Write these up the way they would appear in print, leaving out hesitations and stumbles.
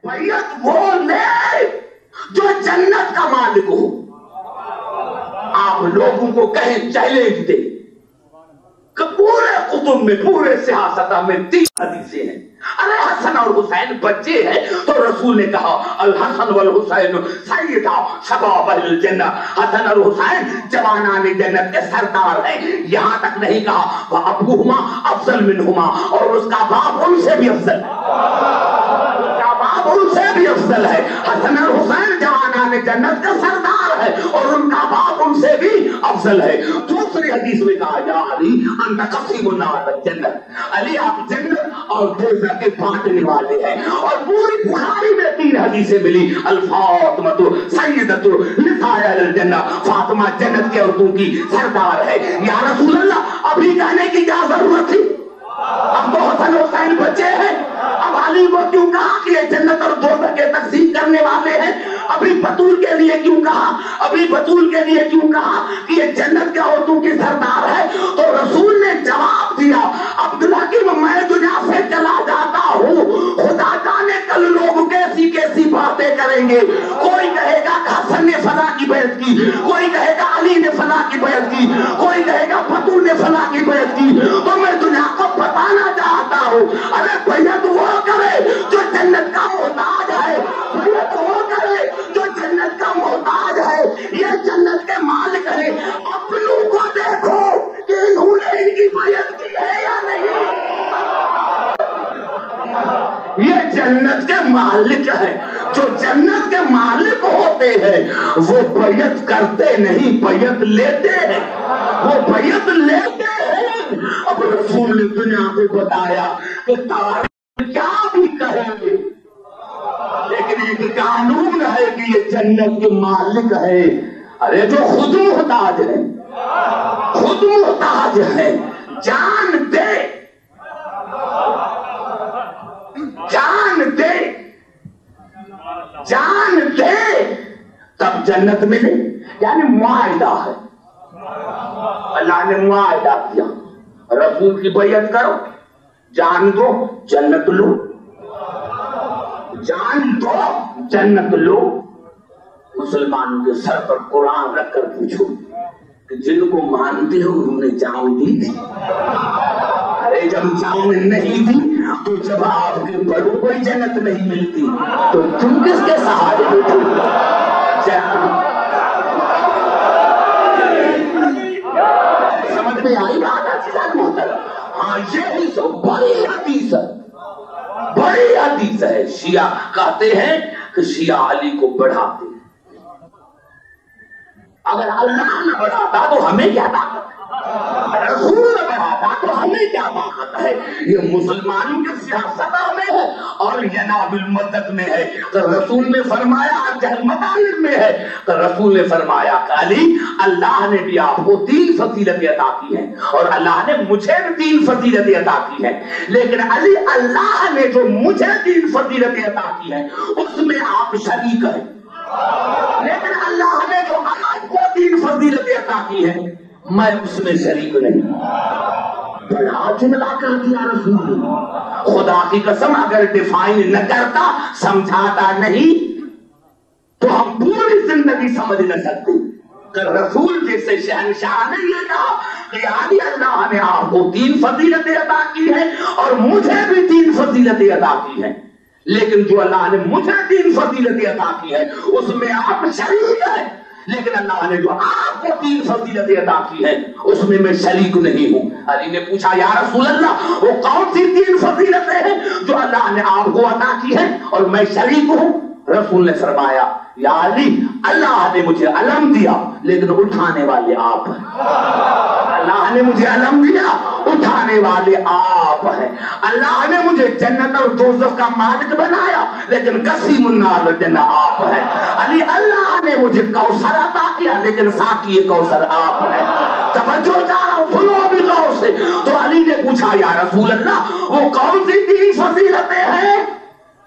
بیعت وہ لے جو جنت کا مالک ہو. آپ لوگوں کو کہیں چیلنج دے کہ پورے کتب میں پورے سیاستہ میں 3 حدیثیں ہیں. ارے حسن اور حسین بچے ہیں تو رسول نے کہا الحسن والحسین سیدا شباب اہل الجنہ. حسن اور حسین جوانان جنت کے سردار ہیں. یہاں تک نہیں کہا وابوہما افضل منہما، اور اس کا باپ ان سے بھی افضل ہے. حسن اور حسین جوانان جنت کے سردار ہے اور ان کا باپ ان سے بھی افضل ہے. دوسری حدیث میں کہا یا علی انت قسیم النار الجنت، علی آپ جنت اور دوزخ کے بانٹنے والے ہیں. اور پوری بخاری میں 3 حدیثیں ملی. الفاطمۃ سیدۃ نساء الجنہ، فاطمہ جنت کے عورتوں کی سردار ہے. یا رسول اللہ ابھی کہنے کی کیا ضرورت تھی؟ اب تو حسن حسین بچے ہیں. اب علی کو کیوں کہا کہ یہ جنت اور دوزخ کے تقسیم کرنے والے ہیں؟ ابھی بطول کے لیے کیوں کہا؟ ابھی بطول کے لیے کیوں کہا کہ یہ جنت کے عورتوں کی سردار ہے؟ تو رسول نے جواب دیا عبداللہ کی میں دنیا سے چلا جاتا ہوں، خدا جانے کل لوگ کیسی کیسی باتیں کریں گے. کوئی کہے گا کہ حسن نے فلاں کی بیعت کی، کوئی کہے گا علی نے فلاں کی بیعت کی، کوئی کہے گا بطول نے فلاں کی بیعت کی. تو میں دنیا کو بتانا چاہتا ہوں ارے بیعت وہ کرے جو جنت کا محتاج ہے، بیعت وہ کرے جو جنت کا محتاج ہے. یہ جنت کے مالک ہے. اپنوں کو دیکھو کہ انہوں نے ان کی بیعت کی ہے یا نہیں. یہ جنت کے مالک ہے. جو جنت کے مالک ہوتے ہیں وہ بیعت کرتے نہیں، بیعت لیتے ہیں. وہ بیعت لیتے ہیں. اب رسول نے دنیا کو بتایا کہ تاریخ کیا بھی کہے لیکن ایک قانون ہے کہ یہ جنت کے مالک ہے. ارے جو خود محتاج ہے، خود محتاج ہے، جان دے، جان دے، جان دے تب جنت ملے. یعنی معاہدہ ہے. اللہ نے معاہدہ کیا رسول کی بیعت کرو، جان دو جنت لو، جان دو جنت لو. مسلمانوں کے سر پر قرآن رکھ کر پوچھو کہ جن کو مانتے ہو انہوں نے جان دی تھی؟ ارے جب جان نہیں دی تو جب آپ کے بڑوں کو جنت نہیں ملتی تو تم کس کے سہارے بیٹھے؟ سمجھ میں آئی بات؟ ہاں یہی سو بڑی حدیث ہے، بڑی حدیث ہے. شیعہ کہتے ہیں کہ شیعہ علی کو بڑھاتے ہیں. اگر اللہ نہ بڑھاتا تو ہمیں کیا طاقت ہے؟ رسول نہ بڑھاتا تو ہمیں کیا طاقت ہے؟ یہ مسلمانوں کے سیاست میں ہے اور یناب المدت میں ہے. تو رسول نے فرمایا جہل مطالب میں ہے. تو رسول نے فرمایا کہ علی اللہ نے بھی آپ کو 3 فضیلتیں عطا کی ہیں اور اللہ نے مجھے بھی 3 فضیلتیں عطا کی ہیں. لیکن علی اللہ نے جو مجھے 3 فضیلتیں عطا کی ہیں اس میں آپ شریک ہیں. لیکن اللہ نے جو آپ کو 3 فضیلتیں عطا کی ہیں میں اس میں شریک نہیں. بڑا جملہ کر دیا رسول نے. خدا کی قسم اگر ڈیفائن نہ کرتا، سمجھاتا نہیں تو ہم پوری زندگی سمجھ نہ سکتے کہ رسول جیسے شہنشاہ نے یہ کہا کہ علی اللہ نے آپ کو 3 فضیلتیں عطا کی ہیں اور مجھے بھی 3 فضیلتیں عطا کی ہیں. لیکن جو اللہ نے مجھے 3 فضیلتیں عطا کی ہیں اس میں آپ شریک ہیں. لیکن اللہ نے جو آپ کو 3 فضیلتیں عطا کی ہیں اس میں شریک نہیں ہوں. علی نے پوچھا یا رسول اللہ وہ کون سی 3 فضیلتیں ہیں جو اللہ نے آپ کو عطا کی ہیں اور میں شریک ہوں؟ رسول نے فرمایا یا علی اللہ نے مجھے علم دیا لیکن اٹھانے والے آپ ہیں. اللہ نے مجھے علم دیا، اٹھانے والے آپ ہیں. اللہ نے مجھے جنت اور دوزخ کا مالک بنایا لیکن قسیم النار الجنہ آپ ہیں. علی اللہ نے مجھے کوثر عطا کیا لیکن ساقی کوثر آپ ہیں. توجہ چاہ رہا ہوں، سنو ابھی غور سے. تو علی نے پوچھا یا رسول اللہ وہ کون سی 3 فضیلتیں ہیں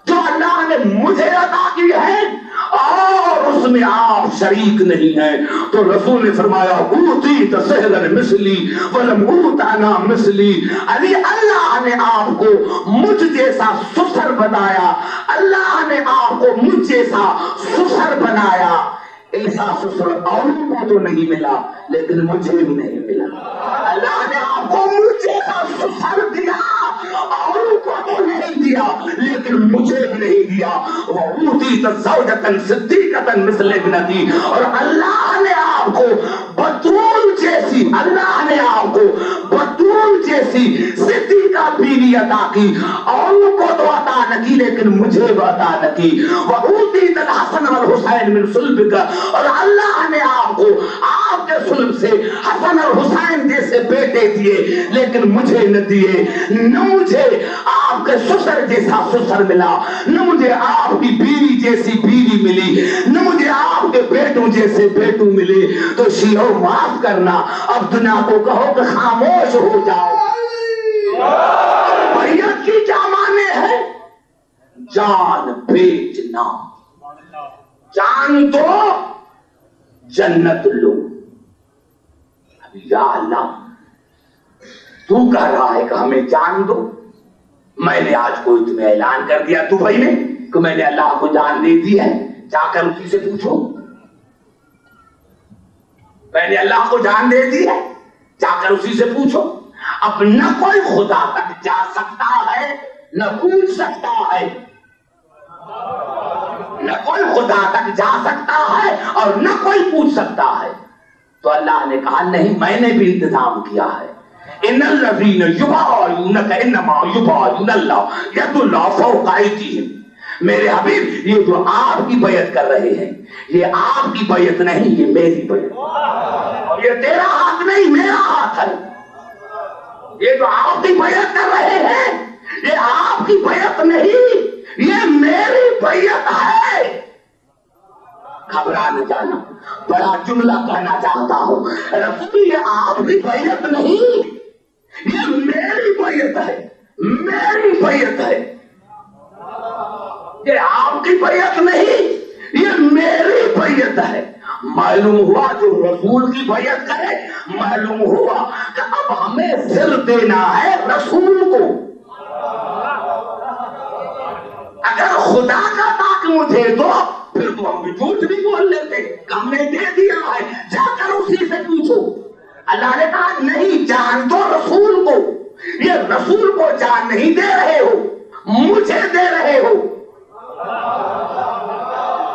جو اللہ نے مجھے عطا کی ہیں؟ اور اس میں آپ شریک نہیں ہیں. تو رسول نے فرمایا اوتیت سحرا مثلی ولم اوت انا مثلی. علی اللہ نے آپ کو مجھ جیسا سسر بنایا, اللہ نے آپ کو مجھ جیسا سسر بنایا. ایسا سسر اوروں کو تو نہیں ملا لیکن مجھے بھی نہیں ملا. اللہ نے آپ کو مجھ جیسا سسر دیا, اوروں کو تو نہیں دیا لیکن مجھے بھی نہیں دیا. وَأُوتِيتَ زَوْجَةً صِدِّيقَةً مِثْلَ ابْنَتِي. اور اللہ نے آپ کو بطول جیسی, اللہ نے آپ کو بطول جیسی صدیقہ بیوی عطا کی. اوروں کو تو عطا نہ کی لیکن مجھے بھی عطا نہ کی. وَأُوتِيتَ الْحَسَنَ وَالْحُسَيْنَ مِنْ صُلْبِكَ. اور اللہ نے آپ کو آپ کے صلب سے حسن اور حسین جیسے بیٹے دیے لیکن مجھے نہ دیے. نہ مجھے آپ کے سسر جیسا سسر ملا, نہ مجھے آپ کی بیوی جیسی بیوی ملی, نہ مجھے آپ کے بیٹوں جیسے بیٹوں ملے. تو شیعو معاف کرنا, اب دنیا کو کہو کہ خاموش ہو جاؤ. بیعت کی کیا معنی ہے؟ جان بیچنا. جان دو جنت لو. یا اللہ تو کہہ رہا ہے کہ ہمیں جان دو. میں نے آج کوئی تمہیں اعلان کر دیا دبئی میں کہ میں نے اللہ کو جان دے دی ہے, جا کر اسی سے پوچھو. میں نے اللہ کو جان دے دی ہے, جا کر اسی سے پوچھو. اب نہ کوئی خدا تک جا سکتا ہے نہ پوچھ سکتا ہے, نہ کوئی خدا تک جا سکتا ہے اور نہ کوئی پوچھ سکتا ہے. تو اللہ نے کہا نہیں, میں نے بھی انتظام کیا ہے. ان الذین یبایعونک انما یبایعون اللہ ید اللہ فوق ایدیہم. میرے حبیب یہ جو آپ کی بیعت کر رہے ہیں یہ آپ کی بیعت نہیں, یہ میری بیعت. اور یہ تیرا ہاتھ نہیں میرا ہاتھ ہے. یہ جو آپ کی بیعت کر رہے ہیں یہ آپ کی بیعت نہیں, یہ میری بیعت ہے. گھبرا نہ جانا, بڑا جملہ کہنا چاہتا ہوں. رسول یہ آپ کی بیعت نہیں, یہ میری بیعت ہے, میری بیعت ہے. یہ آپ کی بیعت نہیں, یہ میری بیعت ہے. معلوم ہوا جو رسول کی بیعت کرے, معلوم ہوا کہ اب ہمیں سر دینا ہے رسول کو. اگر خدا کا تاک مجھے دو پھر تو ہم بھی جھوٹ بھی بول لیتے, ہم نے دے دیا ہے, جا کر اسی سے پوچھو. اللہ نے کہا نہیں, جان دو رسول کو. یہ رسول کو جان نہیں دے رہے ہو, مجھے دے رہے ہو.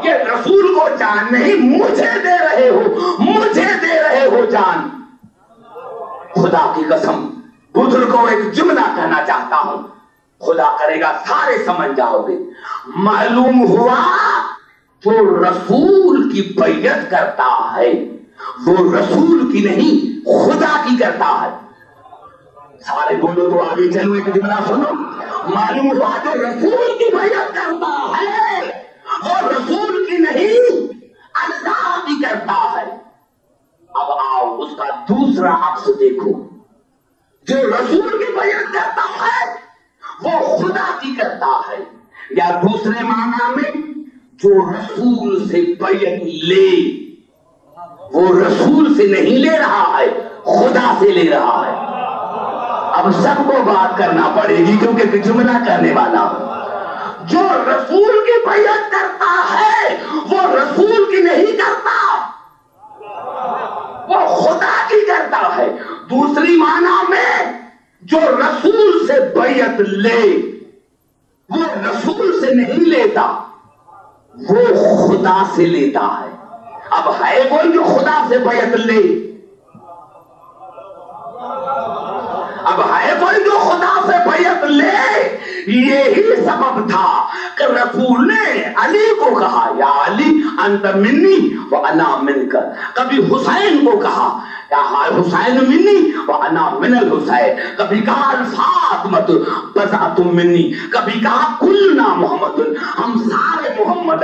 یہ رسول کو جان نہیں مجھے دے رہے ہو, مجھے دے رہے ہو جان. خدا کی قسم بزرگ کو ایک جملہ کہنا چاہتا ہوں, خدا کرے گا سارے سمجھ جاؤ گے. معلوم ہوا جو رسول کی بیعت کرتا ہے وہ رسول کی نہیں خدا کی کرتا ہے. سارے بولو تو آگے چلو, ایک جملہ سنو. معلوم ہوا جو رسول کی بیعت کرتا ہے وہ رسول کی نہیں اللہ کی کرتا ہے. اب آؤ اس کا دوسرا عکس دیکھو. جو رسول کی بیعت کرتا ہے وہ خدا کی کرتا ہے, یا دوسرے معنی میں جو رسول سے بیعت لے وہ رسول سے نہیں لے رہا ہے, خدا سے لے رہا ہے. اب سب کو بات کرنا پڑے گی کیونکہ جملہ کرنے والا ہوں. جو رسول کی بیعت کرتا ہے وہ رسول کی نہیں کرتا, وہ خدا کی کرتا ہے. دوسری معنی میں جو رسول سے بیعت لے وہ رسول سے نہیں لیتا, وہ خدا سے لیتا ہے. اب ہے کوئی جو خدا سے بیعت لے, اب ہے کوئی جو خدا سے بیعت لے. یہی سبب تھا کہ رسول نے علی کو کہا یا علی انت منی وانا منک. کبھی حسین کو کہا یا حسین منی وانا من الحسین. کبھی کہا الفاطمۃ بضعۃ منی, کبھی کہا کلنا محمد, ہم سارے محمد